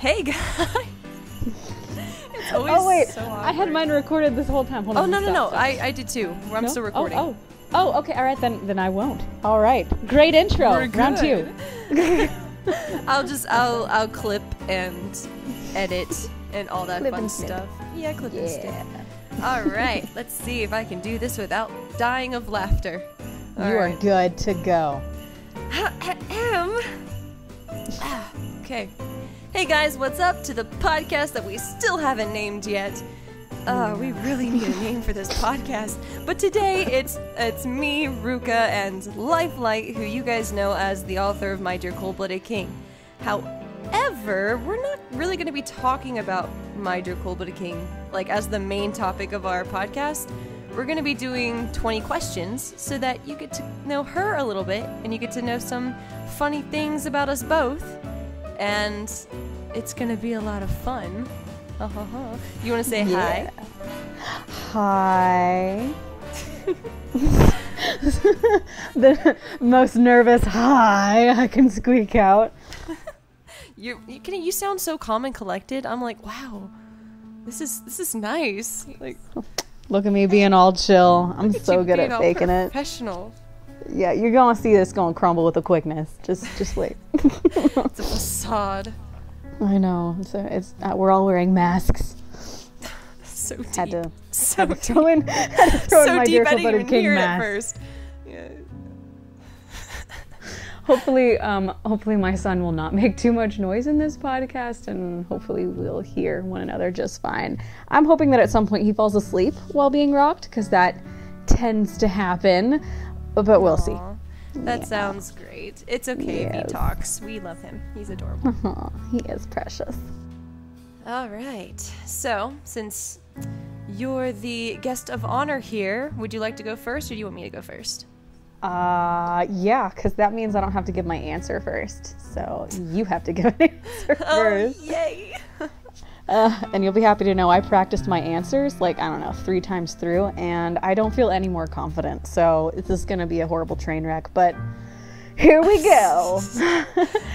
Hey guys! It's always Oh wait, so awkward. I had mine recorded this whole time. Hold on, no. stop. I did too. I'm still recording. Oh, okay. All right, then I won't. All right, great intro. We're Round good. 2. I'll clip and edit and all that Clip fun and snip. stuff. Yeah, clip and snip. All right, let's see if I can do this without dying of laughter. All You right. are good to go. Okay. Hey guys, what's up to the podcast that we still haven't named yet? We really need a name for this podcast. But today it's me, Ruka, and Lifelight, who you guys know as the author of My Dear Cold-Blooded King. However, we're not really going to be talking about My Dear Cold-Blooded King, like as the main topic of our podcast. We're going to be doing 20 questions so that you get to know her a little bit and you get to know some funny things about us both. And it's going to be a lot of fun. You want to say hi? Hi. The most nervous hi I can squeak out. You sound so calm and collected. I'm like, wow, this is nice. Like, Look at me being all chill. I'm look at so you good being at all faking it. Professional. Yeah, you're gonna see this gonna crumble with a quickness. Just wait. It's a facade. I know. We're all wearing masks. So deep. Had to so throw in so my deep. Dear I didn't Cold-Blooded even King hear it at mask. first. Yeah. Hopefully my son will not make too much noise in this podcast, and hopefully we'll hear one another just fine. I'm hoping that at some point he falls asleep while being rocked, because that tends to happen, but we'll see. That sounds great. It's okay if he talks. We love him. He's adorable. Aw, he is precious. All right. So, since you're the guest of honor here, would you like to go first, or do you want me to go first? Yeah, because that means I don't have to give my answer first. So you have to give an answer first. Oh, yay! And you'll be happy to know I practiced my answers, like, I don't know, 3 times through, and I don't feel any more confident. So this is going to be a horrible train wreck, but here we go.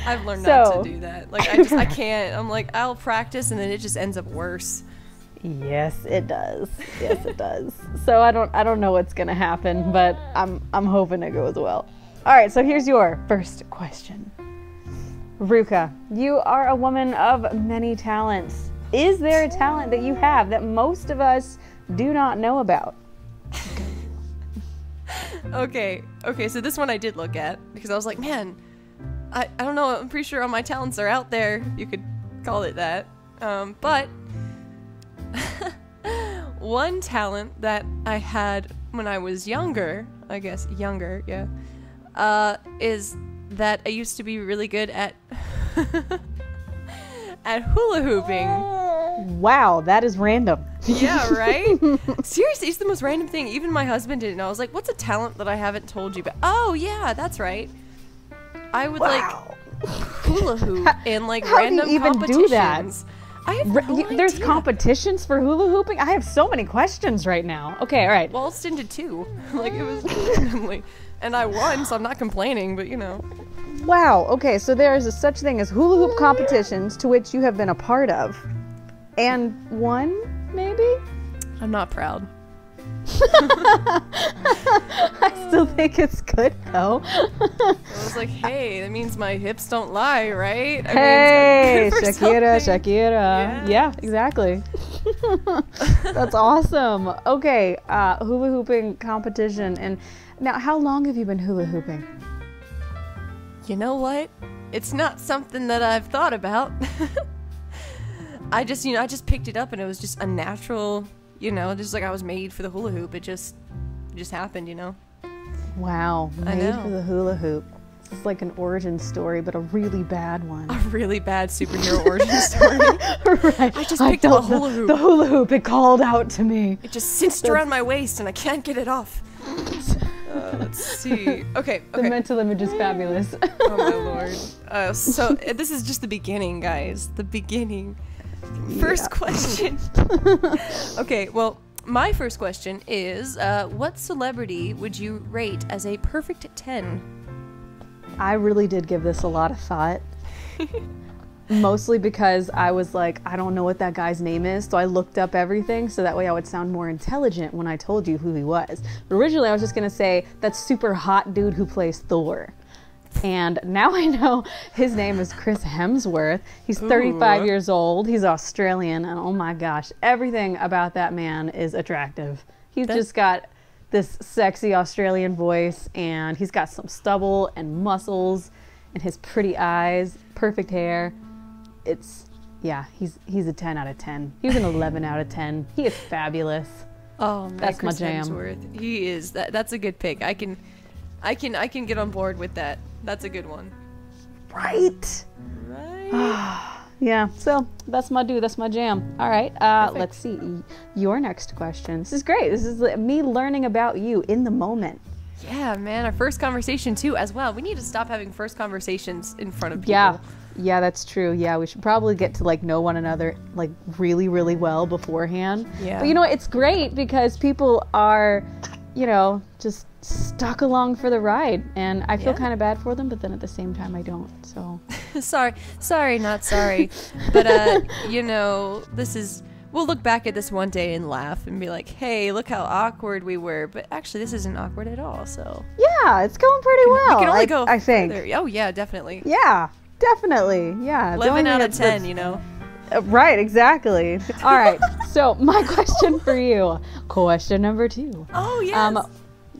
I've learned not to do that. Like, I can't. I'm like, I'll practice, and then it just ends up worse. Yes, it does. Yes, it does. So I don't know what's gonna happen, but I'm hoping it goes well. All right, so here's your first question. Ruka, you are a woman of many talents. Is there a talent that you have that most of us do not know about? Okay, so this one I did look at, because I was like, man, I don't know, I'm pretty sure all my talents are out there. You could call it that. But one talent that I had when I was younger, is that I used to be really good at at hula hooping. Wow, that is random. Yeah, right? Seriously, it's the most random thing. Even my husband didn't know. I was like, what's a talent that I haven't told you about? Oh, yeah, that's right. I would like hula hoop in like random do you even competitions. do that? I have no There's idea. competitions for hula hooping? I have so many questions right now. Okay, all right. Waltzed into 2. Like, it was randomly. And I won, so I'm not complaining, but you know. Wow, okay, so there is a such thing as hula hoop competitions to which you have been a part of. And won, maybe? I'm not proud. I still think it's good, though. I was like, hey, that means my hips don't lie, right? I Hey, mean, Shakira. Yeah, exactly. That's awesome. Okay, hula hooping competition. And now, how long have you been hula hooping? You know what? It's not something that I've thought about. I just picked it up and it was just a natural, just like I was made for the hula hoop. It just happened, Wow, I made know. for the hula hoop. It's like an origin story, but a really bad one. A really bad superhero origin story. Right. I just picked up a hula hoop. The hula hoop, it called out to me. It just cinched around my waist and I can't get it off. Let's see. Okay. The mental image is fabulous. Oh my lord. So this is just the beginning, guys. The beginning. First question. Okay, well, my first question is, what celebrity would you rate as a perfect 10? I really did give this a lot of thought. Mostly because I was like, I don't know what that guy's name is, so I looked up everything so that way I would sound more intelligent when I told you who he was. But originally I was just gonna say that super hot dude who plays Thor. And now I know his name is Chris Hemsworth. He's 35 years old. He's Australian, and oh my gosh, everything about that man is attractive. He's just got this sexy Australian voice, and he's got some stubble and muscles, and his pretty eyes, perfect hair. He's a 10 out of 10. He was an 11 out of 10. He is fabulous. Oh man, that's Chris my jam. Hemsworth. He is. That's a good pick. I can get on board with that. That's a good one. Right. Yeah. So that's my dude. That's my jam. All right. Let's see. Your next question. This is great. This is me learning about you in the moment. Yeah, man. Our first conversation too, as well. We need to stop having first conversations in front of people. Yeah, that's true. Yeah, we should probably get to like know one another like really, really well beforehand. Yeah. But you know what? It's great because people are, you know, just stuck along for the ride, and I feel kind of bad for them, but then at the same time I don't. So sorry, not sorry. But you know, we'll look back at this one day and laugh and be like, hey, look how awkward we were. But actually, this isn't awkward at all. So yeah, it's going pretty well. We can only go I think. further. Oh yeah, definitely. Yeah, definitely. Yeah. 11 out of 10, you know. Right, exactly. All right. So my question for you, question number 2. Oh yes.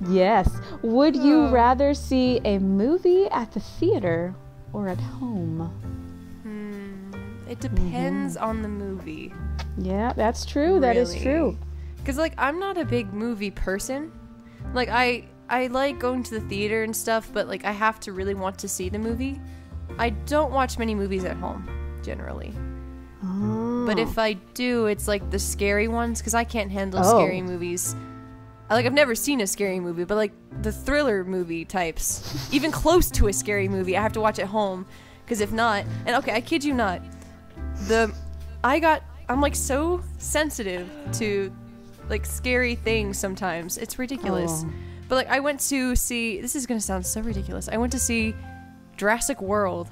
Yes. Would you rather see a movie at the theater or at home? It depends on the movie. Yeah, that's true. Really? That is true. Because, like, I'm not a big movie person. Like, I like going to the theater and stuff, but, like, I have to really want to see the movie. I don't watch many movies at home, generally. Oh. But if I do, it's, like, the scary ones, because I can't handle scary movies. Like, I've never seen a scary movie, but, like, the thriller movie types, even close to a scary movie, I have to watch at home, because if not, and okay, I kid you not, I'm, like, so sensitive to, like, scary things sometimes. It's ridiculous. But, like, I went to see, this is going to sound so ridiculous, I went to see Jurassic World,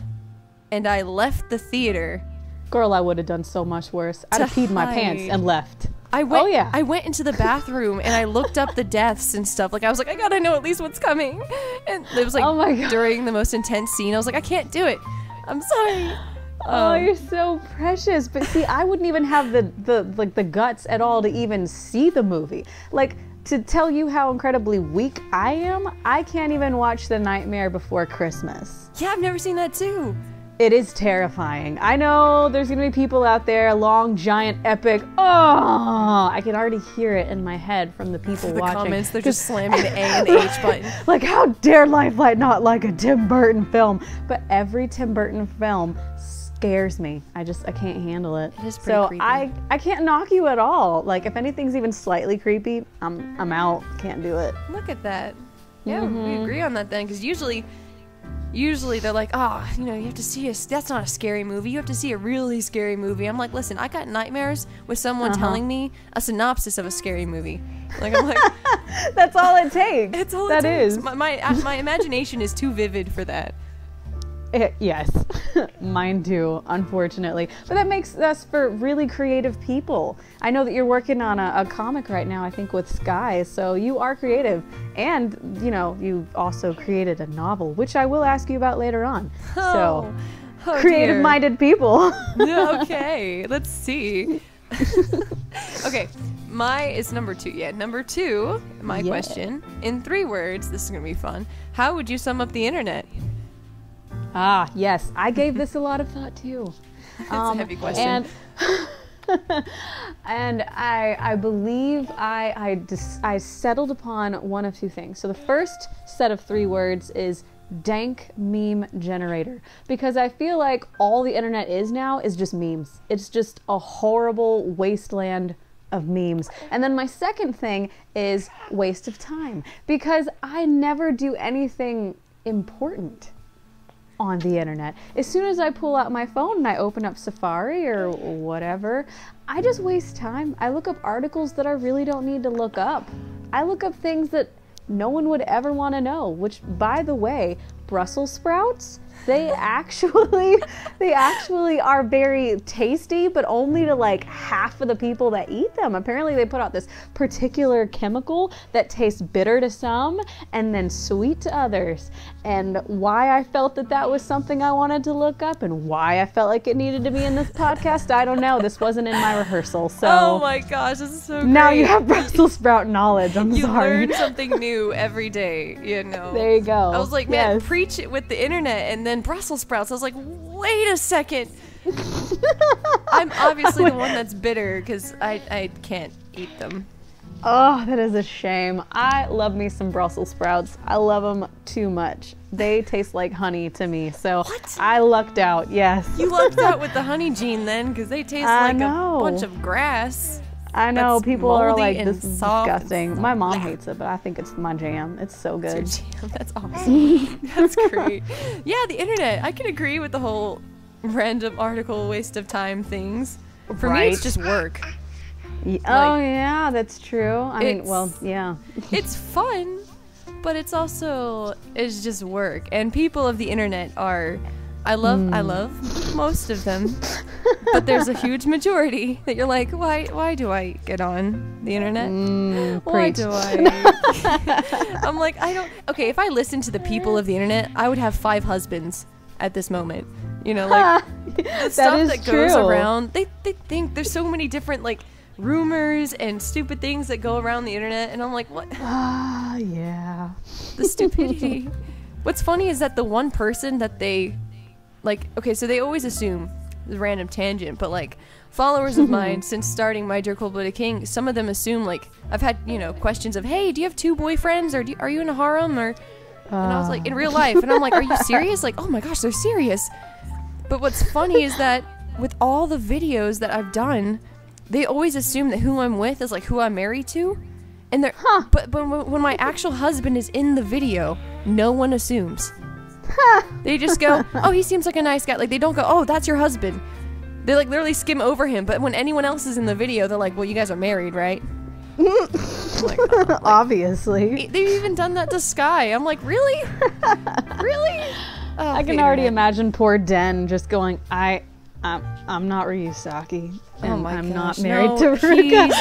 and I left the theater. Girl, I would have done so much worse. I'd have peed my pants and left. I went into the bathroom and I looked up the deaths and stuff. Like, I was like, I gotta know at least what's coming. And it was like, oh my God, during the most intense scene, I was like, I can't do it. I'm sorry. Oh, you're so precious. But see, I wouldn't even have the guts at all to even see the movie. Like, to tell you how incredibly weak I am, I can't even watch The Nightmare Before Christmas. Yeah, I've never seen that too. It is terrifying. I know there's gonna be people out there, long, giant, epic. Oh, I can already hear it in my head from the people watching. The comments, they're just slamming the A and the H button. Like, how dare Lifelight not like a Tim Burton film? But every Tim Burton film scares me. I can't handle it. It is pretty creepy. I can't knock you at all. Like, if anything's even slightly creepy, I'm out. Can't do it. Look at that. Yeah, we agree on that then, because usually they're like, oh, you know, you have to see that's not a scary movie. You have to see a really scary movie. I'm like, listen, I got nightmares with someone telling me a synopsis of a scary movie. Like, I'm like, that's all it takes. It's all it takes. My imagination is too vivid for that. Yes, mine too, unfortunately. But that makes us for really creative people. I know that you're working on a comic right now, I think with Sky, so you are creative. And, you know, you've also created a novel, which I will ask you about later on. So, creative-minded people. Okay, let's see. Okay, it's number 2. Yeah, number 2, my question. In 3 words, this is going to be fun. How would you sum up the internet? Ah, yes. I gave this a lot of thought, too. It's a heavy question. And I believe I settled upon one of 2 things. So the first set of 3 words is dank meme generator. Because I feel like all the internet is now is just memes. It's just a horrible wasteland of memes. And then my second thing is waste of time. Because I never do anything important on the internet. As soon as I pull out my phone and I open up Safari or whatever, I just waste time. I look up articles that I really don't need to look up. I look up things that no one would ever want to know, which, by the way, Brussels sprouts They actually are very tasty, but only to like half of the people that eat them. Apparently they put out this particular chemical that tastes bitter to some and then sweet to others. And why I felt that was something I wanted to look up and why I felt like it needed to be in this podcast, I don't know. This wasn't in my rehearsal. So oh my gosh, this is so great. Now you have Brussels sprout knowledge. I'm you sorry. You learn something new every day, you know. There you go. I was like, man, preach it with the internet, and then Brussels sprouts. I was like, wait a second. I'm obviously the one that's bitter because I can't eat them. Oh, that is a shame. I love me some Brussels sprouts. I love them too much. They taste like honey to me, so what? I lucked out, yes. You lucked out with the honey gene then, because they taste like a bunch of grass. I know, people are like, this is disgusting. My mom hates it, but I think it's my jam. It's so good. It's your jam. That's awesome. That's great. Yeah, the internet. I can agree with the whole random article, waste of time things. For me, it's just work. Oh, yeah, that's true. I mean, well, yeah. It's fun, but it's just work. And people of the internet are, I love most of them, but there's a huge majority that you're like, why do I get on the internet? Why do I? I'm like, okay, if I listened to the people of the internet, I would have 5 husbands at this moment. You know, like, the stuff that goes around, they think there's so many different, like, rumors and stupid things that go around the internet, and I'm like, what? Yeah. The stupidity. What's funny is that the one person that they, like, okay, so they always assume, the random tangent, but like, followers of mine, since starting My Dear Cold-Blooded King, some of them assume, like, I've had, you know, questions of, hey, do you have 2 boyfriends, or are you in a harem, or, and I was like, in real life, and I'm like, are you serious? Like, oh my gosh, they're serious. But what's funny is that with all the videos that I've done, they always assume that who I'm with is like who I'm married to, and they're but when my actual husband is in the video, no one assumes. They just go, oh, he seems like a nice guy. Like, they don't go, oh, that's your husband. They like literally skim over him. But when anyone else is in the video, they're like, well, you guys are married, right? Like, obviously. They've even done that to Sky. I'm like, really? Really? Oh, I can already imagine poor Den just going, I'm not Ryusaki, and I'm not married to Ruka.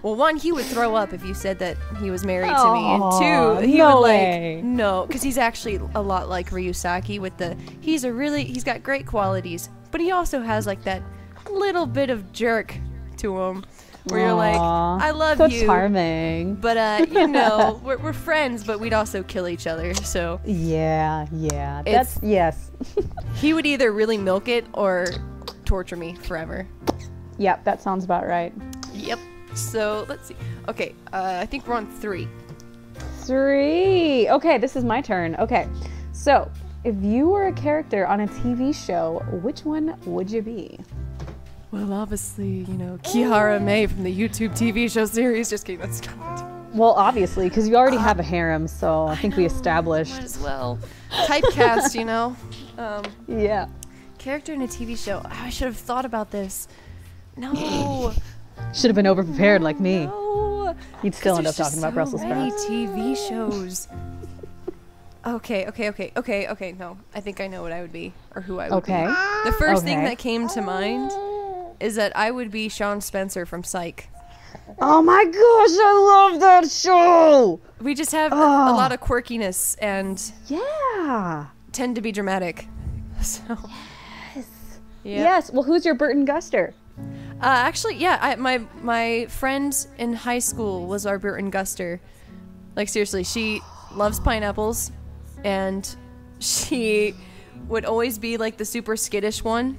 Well, 1, he would throw up if you said that he was married to me, and 2, he would like, no, because he's actually a lot like Ryusaki with he's got great qualities, but he also has like that little bit of jerk to him, where you're like, I love you. So charming. But, you know, we're friends, but we'd also kill each other, so. Yeah. Yes. He would either really milk it or torture me forever. Yep, that sounds about right. Yep. So, let's see. Okay, I think we're on 3. 3. Okay, this is my turn. Okay, so if you were a character on a TV show, which one would you be? Well, obviously, you know, Kiara May from the YouTube TV show series. Just kidding, that's not. Well, obviously, because you already have a harem, so I think we established. Might as well. Typecast, you know. Yeah. Character in a TV show. Oh, I should have thought about this. No. Should have been over-prepared like me. No. You'd still end up talking about Brussels sprouts. So many TV shows. Okay. No, I think I know what I would be, or who I would be. The first thing that came to mind is that I would be Sean Spencer from Psych. Oh my gosh, I love that show! We just have a lot of quirkiness and tend to be dramatic. So Yes. Well, who's your Burton Guster? Actually, yeah, my friend in high school was our Burton Guster. Like, seriously, she loves pineapples, and she would always be like the super skittish one.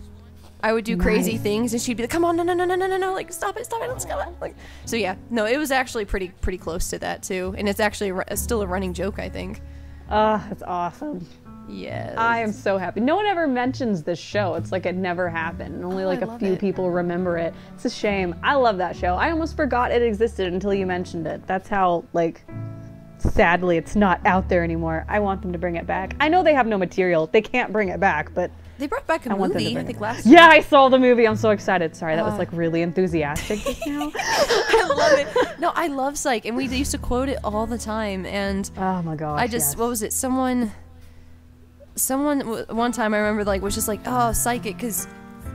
I would do crazy things, and she'd be like, "Come on, no, like stop it, let's go." Like, so yeah, no, it was actually pretty close to that too, and it's actually still a running joke, I think. That's awesome. Yes. I am so happy. No one ever mentions this show. It's like it never happened, and only like a few people remember it. It's a shame. I love that show. I almost forgot it existed until you mentioned it. That's how, like, sadly, it's not out there anymore. I want them to bring it back. I know they have no material. They can't bring it back, but they brought back a movie, I think, last year. Yeah, I saw the movie. I'm so excited. Sorry, that was like really enthusiastic just now. I love it. No, I love Psych, and we used to quote it all the time. And oh my gosh, what was it? Someone someone one time I remember like was just like, oh, psychic, because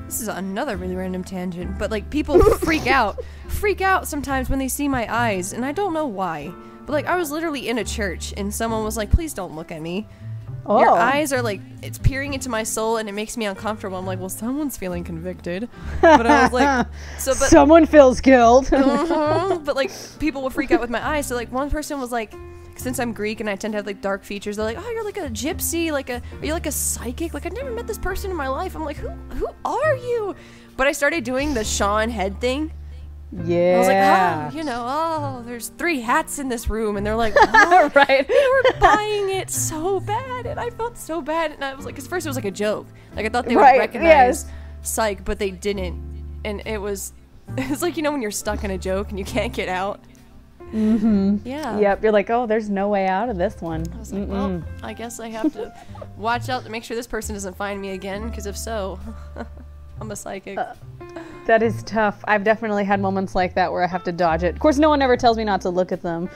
this is another really random tangent, but like people freak out sometimes when they see my eyes, and I don't know why. But like I was literally in a church and someone was like, please don't look at me. Oh. Your eyes are like, it's peering into my soul and it makes me uncomfortable. I'm like, well, someone's feeling convicted. But I was like, someone feels guilt. But like people will freak out with my eyes. So like one person was like, since I'm Greek and I tend to have like dark features, they're like, oh, you're like a gypsy, are you like a psychic? Like I've never met this person in my life. I'm like, who are you? But I started doing the Sean head thing. Yeah. I was like, there's 3 hats in this room, and they're like, oh, right. They were buying it so bad, and I felt so bad, and I was like, because first it was like a joke, like I thought they would recognize psych, but they didn't, and it's like, when you're stuck in a joke and you can't get out. Mm-hmm. Yeah. Yep. You're like, oh, there's no way out of this one. I was like, well, I guess I have to watch out to make sure this person doesn't find me again, because if so, I'm a psychic. That is tough. I've definitely had moments like that where I have to dodge it. Of course, no one ever tells me not to look at them,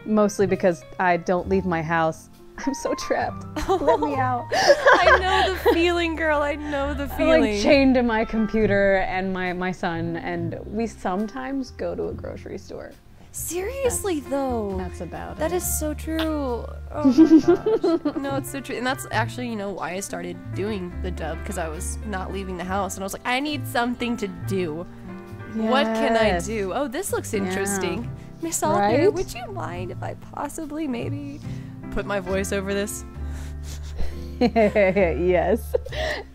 mostly because I don't leave my house. I'm so trapped. Let me out. I know the feeling, girl. I know the feeling. I'm like chained to my computer and my son, and we sometimes go to a grocery store. Seriously, though. That's about it. That is so true. Oh my gosh. No, it's so true. And that's actually, why I started doing the dub, because I was not leaving the house. And I was like, I need something to do. Yes. What can I do? Oh, this looks interesting. Yeah. Miss Alder, would you mind if I possibly maybe put my voice over this? Yes.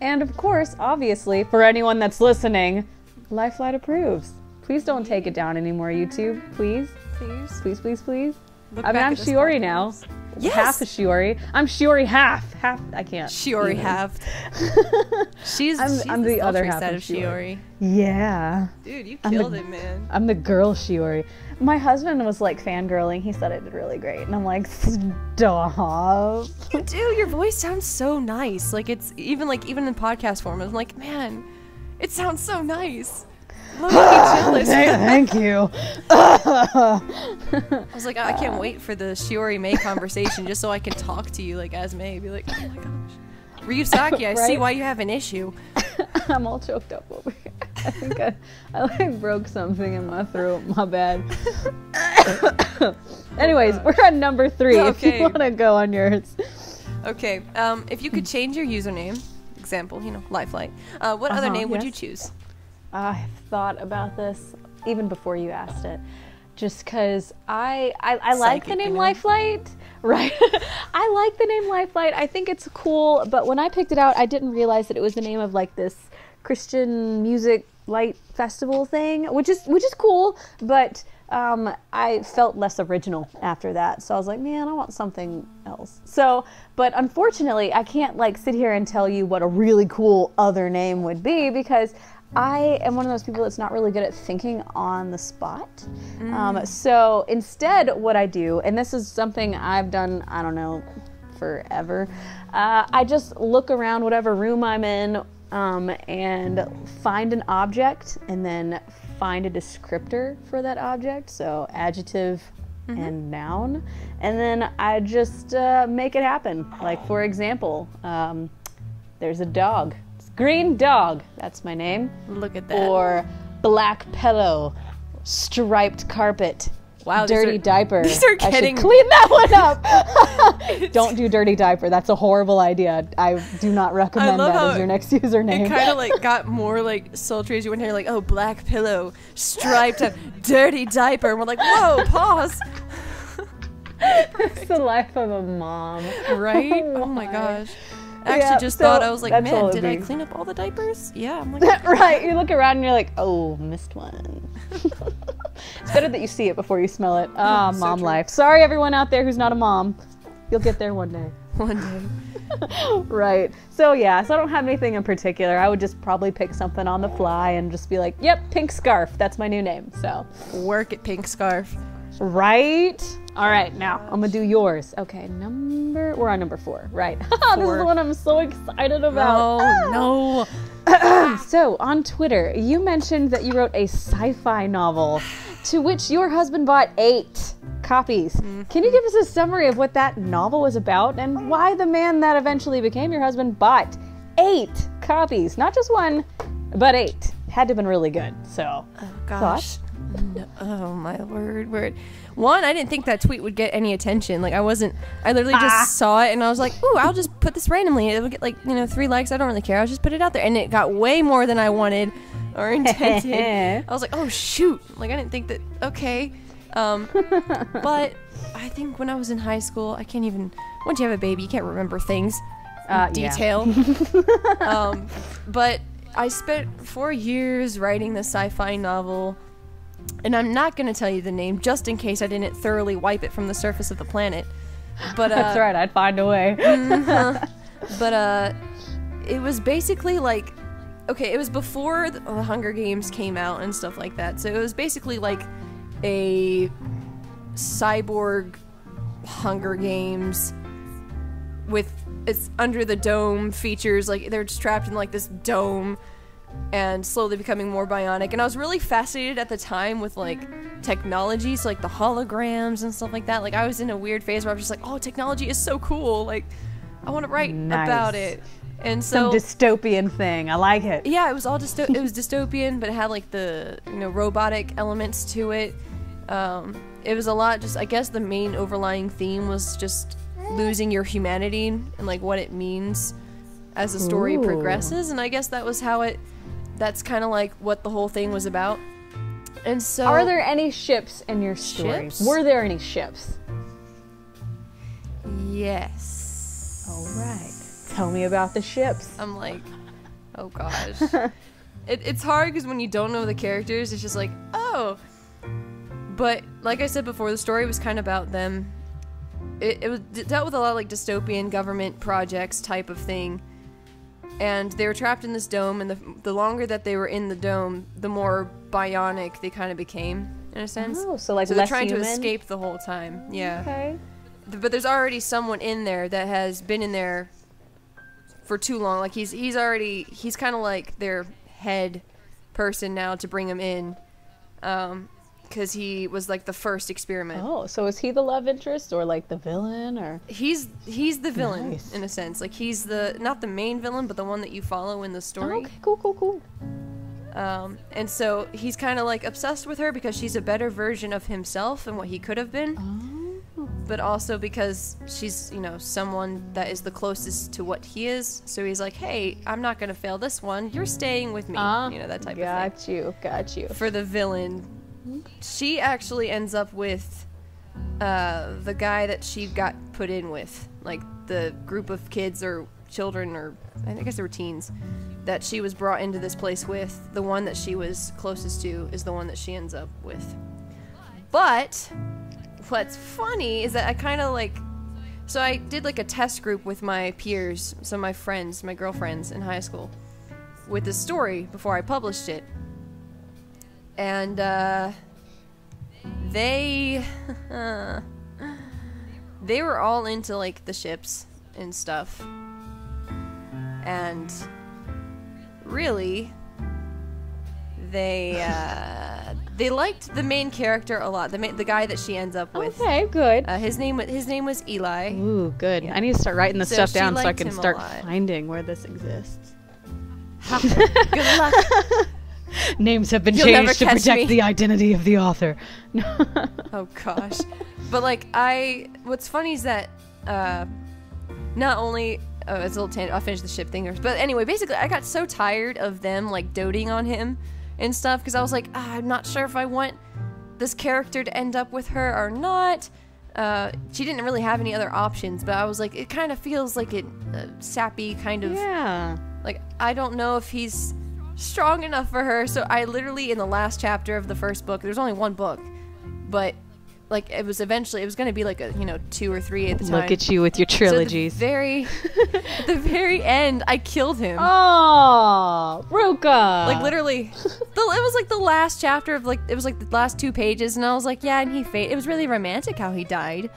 And of course, obviously, for anyone that's listening, Lifelight approves. Please don't take it down anymore, YouTube. Please. Please. Please, please, please. I mean, I'm Shiori now. Yes. Half a Shiori. I'm Shiori half. Half. I can't. Shiori half. she's I'm the other half of Shiori. Yeah. Dude, you killed it, man. I'm the girl Shiori. My husband was like fangirling. He said I did really great. And I'm like, stop. You do. Your voice sounds so nice. Like it's even in podcast form. I'm like, man, it sounds so nice. Thank you. I was like, I can't wait for the Shiori May conversation just so I can talk to you like as May. Be like, oh my gosh, Ryusaki, I see why you have an issue. I'm all choked up over here. I think I like broke something in my throat. My bad. Anyways, we're on number 3. Okay. If you want to go on yours. Okay. If you could change your username, example, Lifelight. What other name would you choose? I've thought about this even before you asked it, just because I like the name Lifelight, right? I like the name Lifelight. I think it's cool, but when I picked it out, I didn't realize that it was the name of like this Christian music light festival thing, which is cool, but I felt less original after that. So I was like, man, I want something else. So, but unfortunately, I can't like sit here and tell you what a really cool other name would be, because I am one of those people that's not really good at thinking on the spot. So instead what I do, and this is something I've done, I don't know, forever, I just look around whatever room I'm in and find an object and then find a descriptor for that object, so adjective and noun, and then I just make it happen. Like for example, there's a dog. Green dog, that's my name. Look at that. Or black pillow, striped carpet, wow, dirty diaper. These are getting... I should clean that one up. Don't do dirty diaper. That's a horrible idea. I do not recommend that as your next username. It kind of like got more like sultry as you went here, like, oh, black pillow, striped, dirty diaper. And we're like, whoa, pause. It's the life of a mom. Right? Oh my gosh. I actually thought, I was like, man, did I clean up all the diapers? Yeah, I'm like... Right, you look around and you're like, oh, missed one. It's better that you see it before you smell it. Ah, so mom life. Sorry, everyone out there who's not a mom. You'll get there one day. One day. Right. So yeah, so I don't have anything in particular. I would just probably pick something on the fly and just be like, yep, pink scarf. That's my new name. So work at pink scarf. Right? All right, now I'm gonna do yours. Okay, we're on number 4, right? This is the one I'm so excited about. Oh, no. So on Twitter, you mentioned that you wrote a sci-fi novel to which your husband bought 8 copies. Can you give us a summary of what that novel was about and why the man that eventually became your husband bought 8 copies? Not just 1, but 8. Had to have been really good. So, oh gosh. No, oh my word. One, I didn't think that tweet would get any attention. Like I literally just saw it and I was like, ooh, I'll just put this randomly. It'll get like, 3 likes. I don't really care. I'll just put it out there. And it got way more than I wanted or intended. I was like, oh shoot. Like I didn't think that, okay. But I think when I was in high school, once you have a baby, you can't remember things in detail. But I spent 4 years writing this sci-fi novel. And I'm not going to tell you the name, just in case I didn't thoroughly wipe it from the surface of the planet. But that's right, I'd find a way. But it was basically like, okay, it was before the Hunger Games came out and stuff like that. So it was basically like a cyborg Hunger Games with it's under the dome features. Like they're just trapped in like this dome and slowly becoming more bionic. And I was really fascinated at the time with like technology, so like the holograms and stuff like that. Like I was in a weird phase where I was just like, oh, technology is so cool, like I want to write about it. And so some dystopian thing, I like it. Yeah, it was all it was dystopian, but it had like the robotic elements to it. It was a lot, just I guess the main overlying theme was just losing your humanity and like what it means as the story progresses. And I guess that was how that's kind of like what the whole thing was about. And so, are there any ships in your story? Ships? Were there any ships? Yes. All right. Tell me about the ships. I'm like, oh gosh. It's hard because when you don't know the characters, it's just like, oh. But like I said before, the story was kind of about them. It dealt with a lot of like dystopian government projects type of thing. And they were trapped in this dome, and the longer that they were in the dome, the more bionic they kind of became, in a sense. Oh, so like so less they're trying human? to escape the whole time. Yeah. Okay. But there's already someone in there that has been in there for too long. Like he's kind of like their head person now to bring him in, because he was like the first experiment. Oh, so is he the love interest or like the villain, or? He's the villain. Nice. In a sense. Like he's not the main villain, but the one that you follow in the story. Oh, okay, cool. And so he's kind of like obsessed with her because she's a better version of himself and what he could have been. Oh. But also because she's, someone that is the closest to what he is. So he's like, hey, I'm not going to fail this one. You're staying with me. That type of thing. Got you. For the villain, she actually ends up with the guy that she got put in with. Like the group of kids or children, or I guess they were teens, that she was brought into this place with. The one that she was closest to is the one that she ends up with. But what's funny is that I kind of like, so I did like a test group with my peers, some of my friends, my girlfriends in high school, with this story before I published it. And they were all into like the ships and stuff. And really, they liked the main character a lot. The guy that she ends up with. Okay, good. His name was Eli. Ooh, good. Yeah. I need to start writing this stuff down so I can start lot. finding where this exists. Good luck. Names have been You'll never changed to catch protect me. the identity of the author. Oh gosh. But like what's funny is that not only it's a little I'll finish the ship thing, but anyway, basically I got so tired of them like doting on him and stuff, because I was like, I'm not sure if I want this character to end up with her or not. She didn't really have any other options, but I was like, it kind of feels like it sappy kind of. Yeah. Like I don't know if he's strong enough for her. So I literally, in the last chapter of the first book, there's only one book, but like it was going to be like a 2 or 3 at the time. Look at you with your trilogies. So at the very end, I killed him. Oh, Ruka. Like literally, it was like the last chapter of it was like the last 2 pages, and I was like, yeah, and he faded. It was really romantic how he died,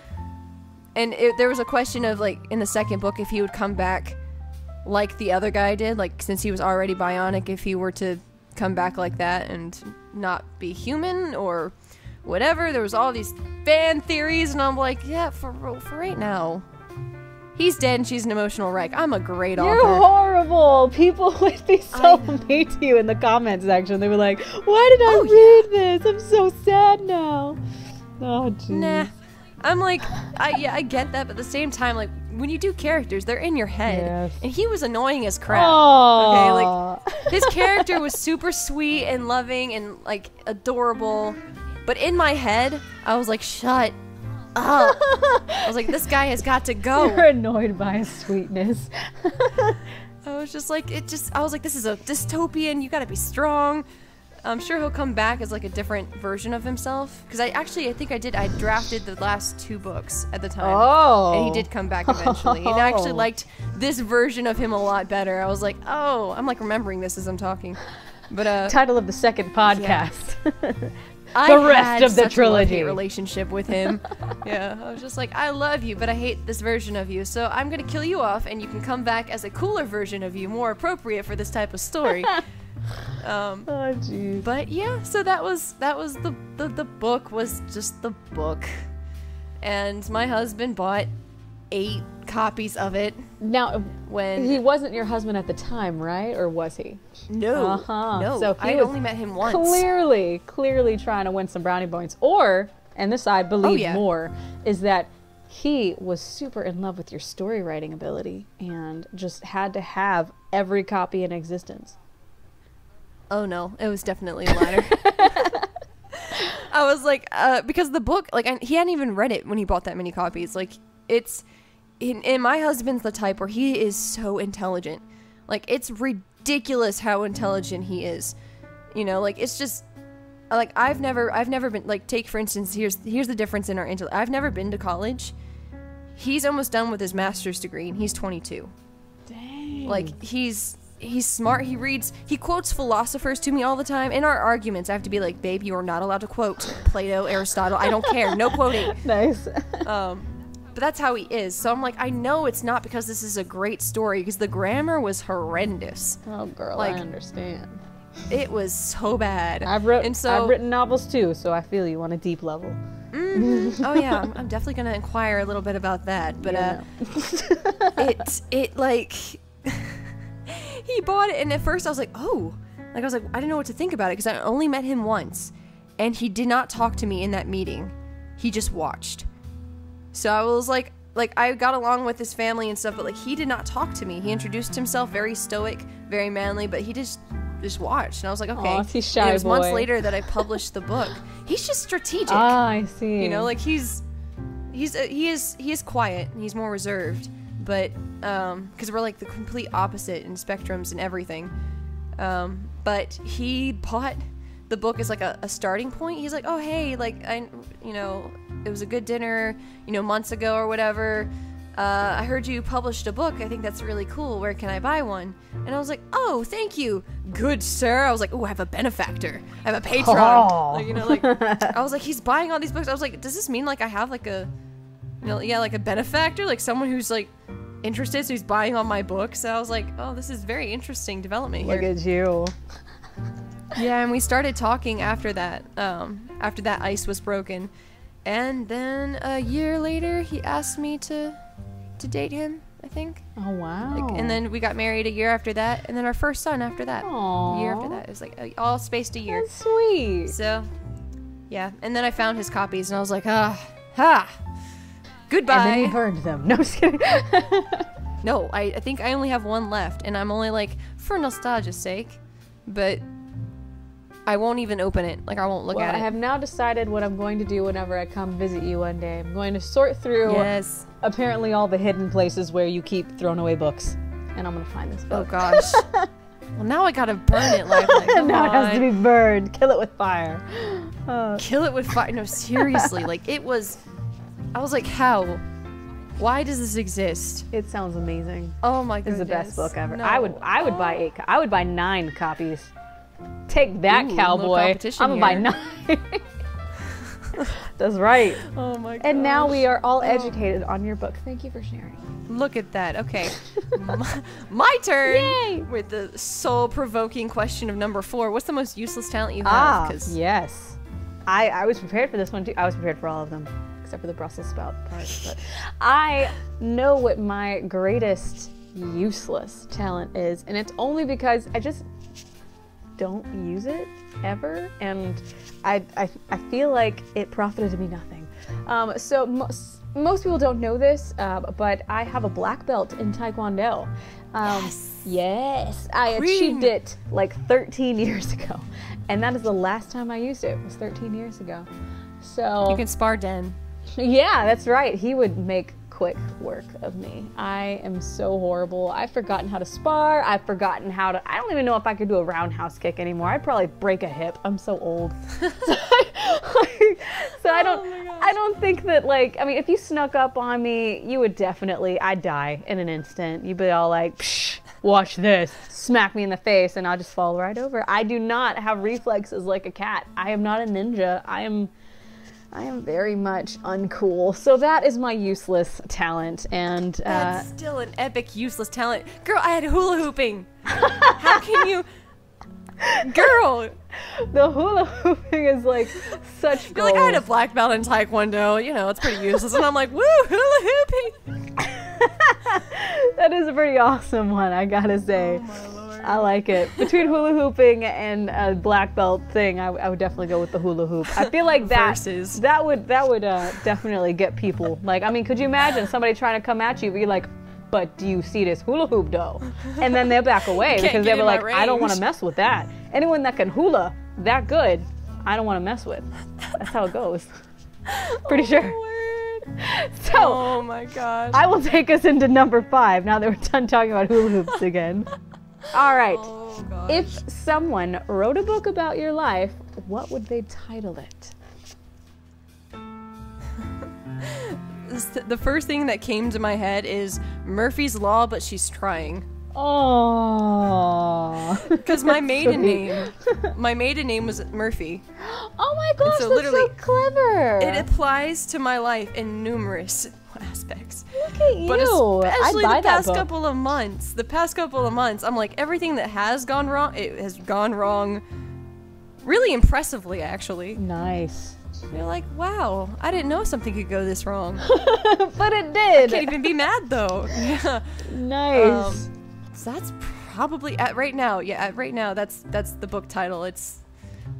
and there was a question of like in the second book if he would come back like the other guy did, like since he was already bionic, if he were to come back like that and not be human or whatever. There was all these fan theories, and I'm like, yeah, for right now. He's dead and she's an emotional wreck. I'm a great author. You're horrible. People would be so mean to you in the comments section. They were like, why did I read this? I'm so sad now. Oh, jeez. Nah. I'm like, I get that, but at the same time, like, when you do characters, they're in your head. Yes. And he was annoying as crap. Aww. Okay, like, his character was super sweet and loving and, like, adorable. But in my head, I was like, shut up. I was like, this guy has got to go. You're annoyed by his sweetness. I was just like, I was like, this is a dystopian, you gotta be strong. I'm sure he'll come back as like a different version of himself. Because I think I drafted the last 2 books at the time. Oh. And he did come back eventually. And I actually liked this version of him a lot better. I was like, oh, I'm like remembering this as I'm talking. But title of the second podcast. Yeah. The rest of the trilogy. A relationship with him. Yeah, I was just like, I love you, but I hate this version of you. So I'm gonna kill you off, and you can come back as a cooler version of you, more appropriate for this type of story. Oh jeez. But yeah, so that was the book was just the book, and my husband bought 8 copies of it. Now, when he wasn't your husband at the time, right? Or was he? No, no. So I only met him once. Clearly trying to win some brownie points. Or, and this I believe more, is that he was super in love with your story writing ability and just had to have every copy in existence. Oh no, it was definitely the latter. I was like, because the book, like, he hadn't even read it when he bought that many copies. Like, it's, and my husband's the type where he is so intelligent. Like, it's ridiculous how intelligent he is. You know, like, it's just, like, I've never been, like, take for instance, here's the difference in our intellect. I've never been to college. He's almost done with his master's degree, and he's 22. Dang. Like, he's smart. He quotes philosophers to me all the time. In our arguments, I have to be like, babe, you are not allowed to quote Plato, Aristotle. I don't care. No quoting. Nice. But that's how he is. So I'm like, I know it's not because this is a great story, because the grammar was horrendous. Oh, girl, like, I understand. It was so bad. I've written novels too, so I feel you on a deep level. Oh yeah, I'm definitely gonna inquire a little bit about that. But it like. He bought it, and at first I was like, oh. Like, I didn't know what to think about it, because I only met him once. And he did not talk to me in that meeting. He just watched. So I was like, I got along with his family and stuff, but, like, he did not talk to me. He introduced himself, very stoic, very manly, but he just watched. And I was like, okay. Aw, he's shy and it was boy. months later that I published the book. He's just strategic. Ah, I see. You know, like, he is quiet, and he's more reserved. But, because we're like the complete opposite in spectrums and everything. But he bought the book as like a starting point. He's like, oh, hey, like, you know, it was a good dinner, you know, months ago or whatever. I heard you published a book. I think that's really cool. Where can I buy one? And I was like, oh, thank you. Good, sir. I was like, oh, I have a benefactor. I have a patron. Oh. Like, you know, like, I was like, he's buying all these books. I was like, does this mean like I have like a, you know, yeah, like a benefactor? Like someone who's like, interested, so he's buying all my books. So I was like, oh, this is very interesting development here. Look at you. Yeah, and we started talking after that ice was broken. And then a year later, he asked me to date him, I think. Oh, wow. Like, and then we got married a year after that, and then our first son after that. Aww. A year after that. It was like all spaced a year. That's sweet. So, yeah. And then I found his copies, and I was like, ha. Goodbye. And then he burned them. No, I'm just kidding. No, I think I only have one left, and I'm only like, for nostalgia's sake, but I won't even open it. Like, I won't look at it. I have now decided what I'm going to do whenever I come visit you one day. I'm going to sort through apparently all the hidden places where you keep thrown away books, and I'm going to find this book. Oh, gosh. Well, now I gotta burn it, Lifelight. Now it has to be burned. Kill it with fire. Kill it with fire. No, seriously. Like, it was... I was like, how? Why does this exist? It sounds amazing. Oh my goodness. It's the best book ever. No. I would buy 8. I would buy 9 copies. Take that, cowboy. I'm gonna buy 9. That's right. Oh my god. And now we are all educated on your book. Thank you for sharing. Look at that. Okay. My turn. Yay! With the soul-provoking question of number 4. What's the most useless talent you have? Yes. I was prepared for this one too. I was prepared for all of them, except for the Brussels sprout part. But I know what my greatest useless talent is, and it's only because I just don't use it ever, and I feel like it profited me nothing. So most people don't know this, but I have a black belt in Taekwondo. Yes, I achieved it like 13 years ago, and that is the last time I used it. It was 13 years ago. So you can spar Den. Yeah, that's right. He would make quick work of me. I am so horrible. I've forgotten how to spar. I've forgotten how to, I don't even know if I could do a roundhouse kick anymore. I'd probably break a hip. I'm so old. So I don't think that, like, I mean, if you snuck up on me, you would definitely, I'd die in an instant. You'd be all like, psh, watch this, smack me in the face, and I'll just fall right over. I do not have reflexes like a cat. I am not a ninja. I am very much uncool. So that is my useless talent, and that's still an epic useless talent. Girl, I had hula hooping. How can you, girl? The hula hooping is like such gold. You're like, I had a black belt in Taekwondo. You know, it's pretty useless, and I'm like, woo, hula hooping. That is a pretty awesome one, I gotta say. Oh my Lord. I like it. Between hula hooping and a black belt thing, I would definitely go with the hula hoop. I feel like that would definitely get people. Like, I mean, could you imagine somebody trying to come at you, be like, but do you see this hula hoop though? And then they'll back away because they'll be like, I don't want to mess with that. Anyone that can hula that good, I don't want to mess with. That's how it goes. Pretty sure. So, oh my gosh. I will take us into number 5 now that we're done talking about hula hoops again. All right. Oh, gosh. If someone wrote a book about your life, what would they title it? The first thing that came to my head is Murphy's Law, but she's trying. Oh. Because my maiden name was Murphy. Oh my gosh, so that's so clever. It applies to my life in numerous aspects. Look at you. But especially I'd buy the past that book. couple of months, I'm like, everything that has gone wrong, it has gone wrong really impressively, actually. Nice. You're like, wow, I didn't know something could go this wrong. But it did. I can't even be mad, though. Yeah. Nice. So that's probably right now, that's the book title. It's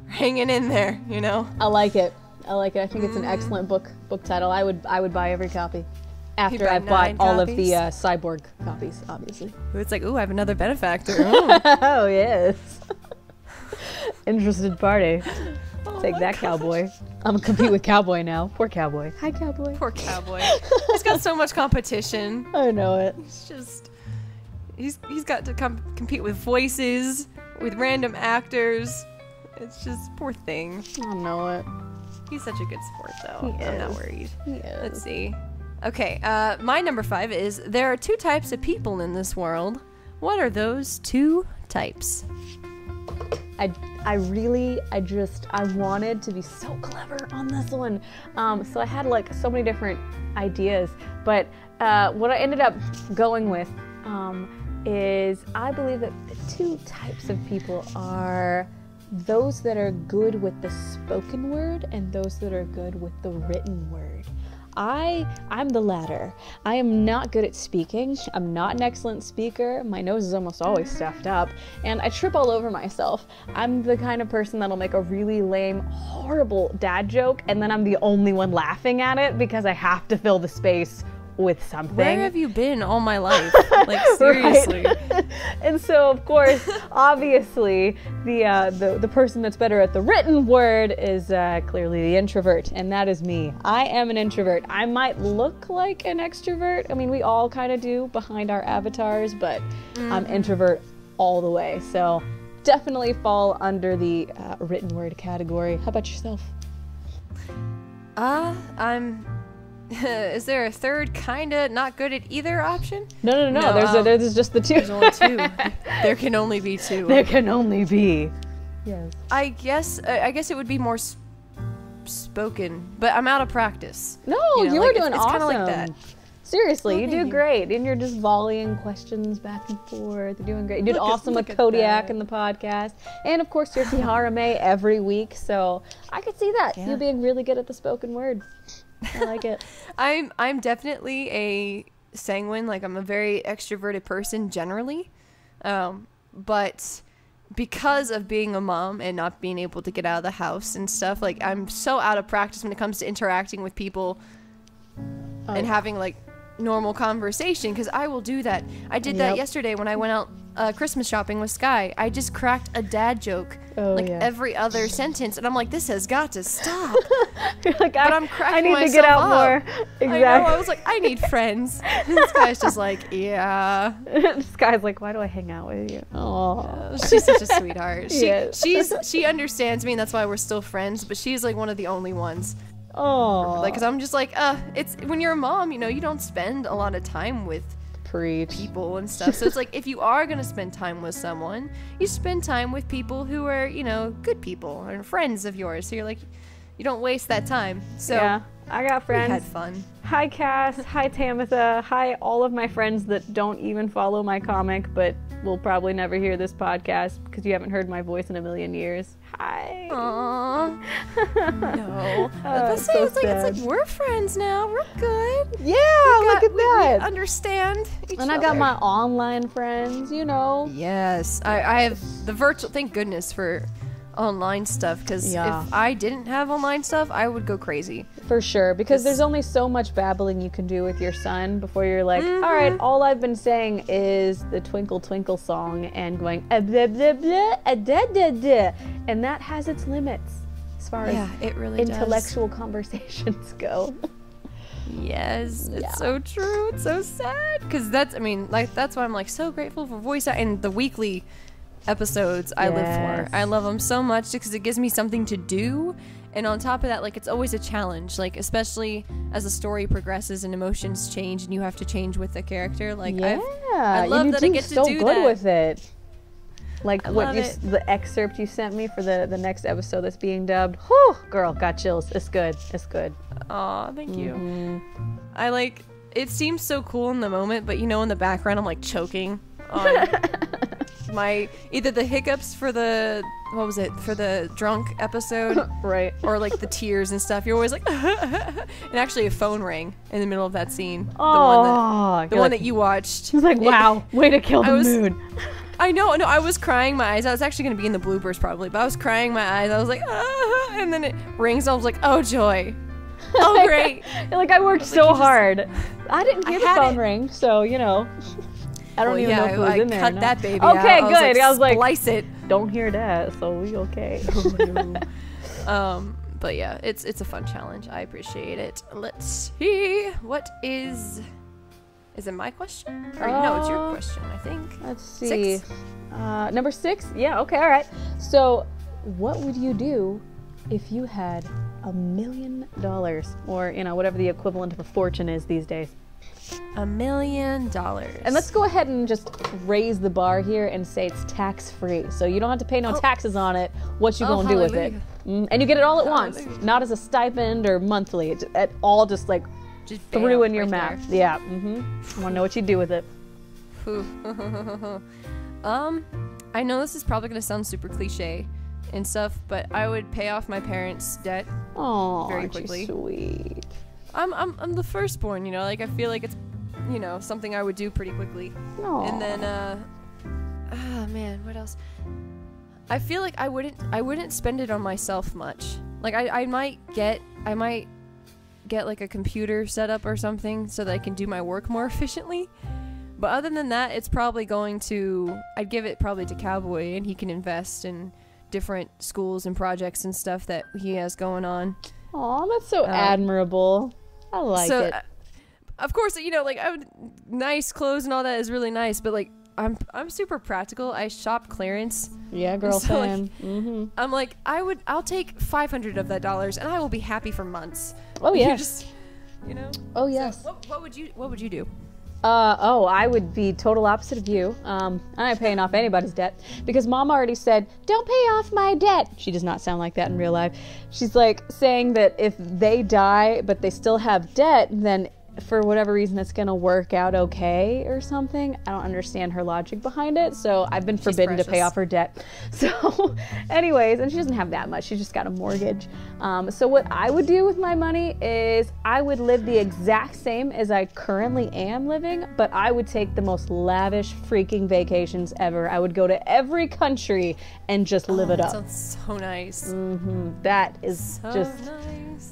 hanging in there, you know. I like it. I think it's an excellent book title. I would buy every copy after I've bought all of the Cyborg copies, obviously. It's like, ooh, I have another benefactor. Oh yes. Interested party. Take that, gosh. Cowboy. I'm gonna compete with Cowboy now. Poor Cowboy. Hi, Cowboy. Poor Cowboy. He's got so much competition. I know it. It's just, he's got to compete with voices, with random actors. It's just, poor thing. I know it. He's such a good sport, though. I'm not worried. He is. Let's see. Okay, my number 5 is, there are 2 types of people in this world. What are those 2 types? I wanted to be so clever on this one. So I had like so many different ideas, but what I ended up going with is I believe that the 2 types of people are those that are good with the spoken word and those that are good with the written word. I'm the latter. I am not good at speaking. I'm not an excellent speaker. My nose is almost always stuffed up, and I trip all over myself. I'm the kind of person that'll make a really lame, horrible dad joke, and then I'm the only one laughing at it because I have to fill the space with something. Where have you been all my life? Like, seriously. Right? And so, of course, obviously, the person that's better at the written word is clearly the introvert, and that is me. I am an introvert. I might look like an extrovert. I mean, we all kind of do behind our avatars, but I'm introvert all the way. So definitely fall under the written word category. How about yourself? Is there a third kinda not good at either option? No. There's just the 2. There's only 2. There can only be 2. There can only be. Yes. I guess it would be more spoken, but I'm out of practice. No, you know, you like, were doing it's awesome. Kind of like that. Seriously, you do thank you. great. And you're just volleying questions back and forth. You're doing great. You did awesome with look at Kodiak that. in the podcast. And of course, your Tiharame every week. So I could see that. Yeah. You being really good at the spoken word. I like it. I'm definitely a sanguine. Like, I'm a very extroverted person generally. But because of being a mom and not being able to get out of the house and stuff, like, I'm so out of practice when it comes to interacting with people and having, like, normal conversation, because I will do that. I did that yesterday when I went out Christmas shopping with Sky. I just cracked a dad joke every other sentence, and I'm like, this has got to stop. You're like, But I'm cracking I need to myself get out up. more. Exactly. I know. I was like, I need friends. And this guy's just like, yeah. This guy's like, why do I hang out with you? Oh, She's such a sweetheart. Yes. She understands me, and that's why we're still friends. But she's like one of the only ones. oh, Like, 'cause I'm just like, it's when you're a mom, you know, you don't spend a lot of time with preach. people and stuff. So it's like, if you are gonna spend time with someone, you spend time with people who are, you know, good people and friends of yours. So you're like, you don't waste that time. So Yeah, I got we friends. had fun. Hi Cass, hi Tamitha, hi all of my friends that don't even follow my comic but will probably never hear this podcast because you haven't heard my voice in a million years. Hi. Aww. No. it's so it's like we're friends now. We're good. Yeah, look at We that. understand each And I other. got my online friends, you know. Yes, I have the virtual. Thank goodness for online stuff, because Yeah. if I didn't have online stuff, I would go crazy. For sure, because there's only so much babbling you can do with your son before you're like, Mm-hmm. all right, all I've been saying is the Twinkle Twinkle song and going, blah, blah, blah, da, da, da. And that has its limits as far Yeah, as it really intellectual conversations go. does. Yes, it's Yeah. so true. It's so sad, because that's why I'm like so grateful for voice and the weekly episodes I live Yes. for. I love them so much because it gives me something to do. And on top of that, like, it's always a challenge, like, especially as the story progresses and emotions change and you have to change with the character. Like, Yeah, I love you that do I get to so do good that. with it. Like I what love you, it. the excerpt you sent me for the next episode that's being dubbed. Whew, girl, got chills. It's good. It's good. Aw, thank you. Mm-hmm. I like, it seems so cool in the moment, but you know, in the background, I'm like choking on my, either the hiccups for the, what was it, for the drunk episode, Right. or like the tears and stuff. You're always like, and actually a phone rang in the middle of that scene. Oh, The one that you watched. It's like, wow, way to kill the mood. I know, I was crying my eyes. I was actually going to be in the bloopers probably, but I was crying my eyes. I was like, ah, and then it rings. And I was like, oh, joy. Oh, great. You're like, I worked like, so you just- hard. I didn't hear I the had phone it. ring, so, you know. I don't even know if it was I in there. cut or not. that baby Okay, out. good. I was like, splice it. don't hear that, so we okay. But yeah, it's a fun challenge. I appreciate it. Let's see. What is it my question? Or no, it's your question, I think. Let's see. 6? Number 6? Yeah, okay, all right. So, what would you do if you had $1 million? Or, you know, whatever the equivalent of a fortune is these days. $1 million. And let's go ahead and just raise the bar here and say it's tax-free. So you don't have to pay no taxes on it. What you gonna do with it? And you get it all at once. Not as a stipend or monthly. It's at all just like just through in bam, your right mouth. Yeah. I wanna know what you do with it. there. I know this is probably gonna sound super cliche and stuff, but I would pay off my parents' debt Oh, very quickly. Sweet. I'm the firstborn, you know, like I feel like it's, you know, something I would do pretty quickly. Aw. And then man, what else? I feel like I wouldn't spend it on myself much. Like I might get like a computer set up or something so that I can do my work more efficiently. But other than that, it's probably I'd give it probably to Cowboy, and he can invest in different schools and projects and stuff that he has going on. Aw, that's so admirable. I like it. Of course, you know, like nice clothes and all that is really nice, but like I'm super practical. I shop clearance. Yeah, girl, So, like, Sam. I'm like, I'll take $500 of that dollars, and I will be happy for months. Oh, You yes. just, you know. Oh, yes. So what would you do? I would be total opposite of you. I'm not paying off anybody's debt because Mom already said, don't pay off my debt. She does not sound like that in real life. She's like saying that if they die but they still have debt, then for whatever reason it's gonna work out okay or something. I don't understand her logic behind it, so I've been forbidden to pay off her debt. So anyways, and she doesn't have that much, she just got a mortgage. So what I would do with my money is I would live the exact same as I currently am living, but I would take the most lavish freaking vacations ever. I would go to every country and just live it up. That sounds so nice. That is So just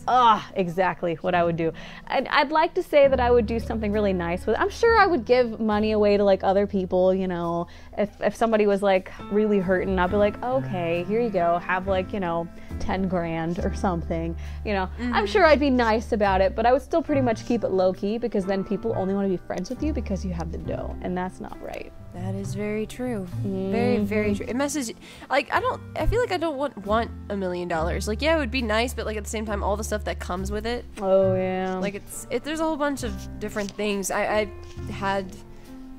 nice. exactly what I would do. I'd like to say that I would do something really nice with it. I'm sure I would give money away to like other people, you know, if somebody was like really hurting, I'd be like, okay, here you go, have like, you know, 10 grand or something, you know. I'm sure I'd be nice about it, but I would still pretty much keep it low key, because then people only want to be friends with you because you have the dough, and that's not right. That is very true. Very, very true. It messes, like, I feel like I don't want $1 million. Like, yeah, it would be nice, but like at the same time, all the stuff that comes with it. Oh yeah. Like there's a whole bunch of different things. I had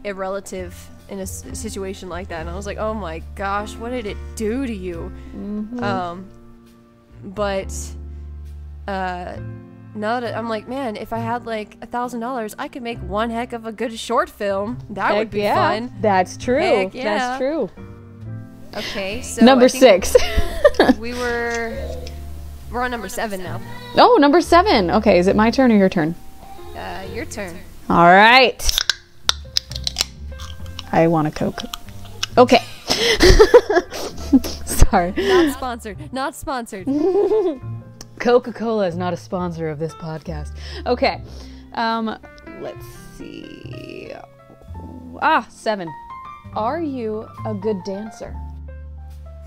a relative in a situation like that, and I was like, oh my gosh, what did it do to you? But now that I'm like, man, if I had like $1,000, I could make one heck of a good short film. That would be fun. That's true. Heck yeah. That's true. Okay, so Number 6. we're on number 7 now. Oh, number 7. Okay, is it my turn or your turn? Your turn. All right. I want a Coke. Okay. Sorry. Not sponsored. Not sponsored. Coca-Cola is not a sponsor of this podcast. Okay. Let's see. 7. Are you a good dancer?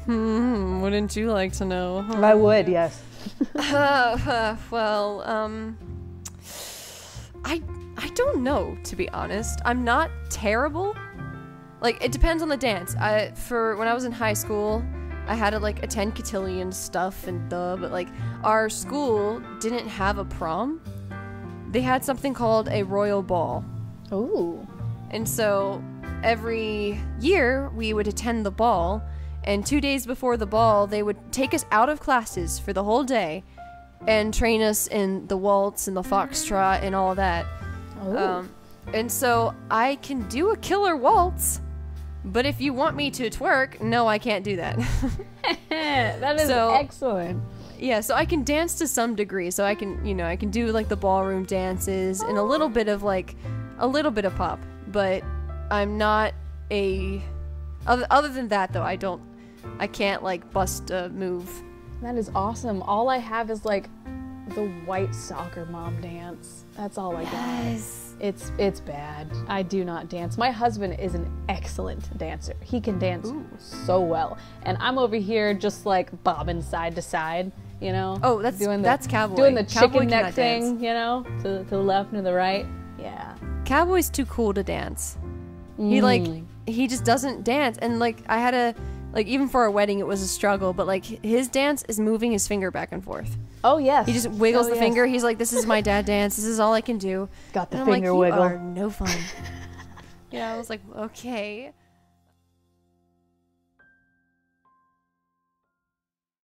Wouldn't you like to know? I would, yes. Well, I don't know, to be honest. I'm not terrible. Like, it depends on the dance. For when I was in high school, I had to like attend cotillion stuff and but like our school didn't have a prom. They had something called a royal ball. Ooh. And so every year we would attend the ball, and 2 days before the ball they would take us out of classes for the whole day and train us in the waltz and the foxtrot and all that. Oh. And so I can do a killer waltz, but if you want me to twerk, no, I can't do that. That is excellent. Yeah, so I can dance to some degree. So I can, you know, I can do like the ballroom dances and a little bit of pop, but I'm not other than that though, I can't like bust a move. That is awesome. All I have is like the white soccer mom dance. That's all I got. It's bad. I do not dance. My husband is an excellent dancer. He can dance so well, and I'm over here just like bobbing side to side, you know. Oh, that's cowboy. Doing the Cowboy chicken neck thing, dance. you know, to the left and to the right. Yeah. Cowboy's too cool to dance. He just doesn't dance, and like I had a even for our wedding it was a struggle, but like his dance is moving his finger back and forth. Oh yes. He just wiggles the finger. He's like, this is my dad dance. This is all I can do. Got the and finger I'm like, wiggle. You are no fun. Yeah, I was like, okay.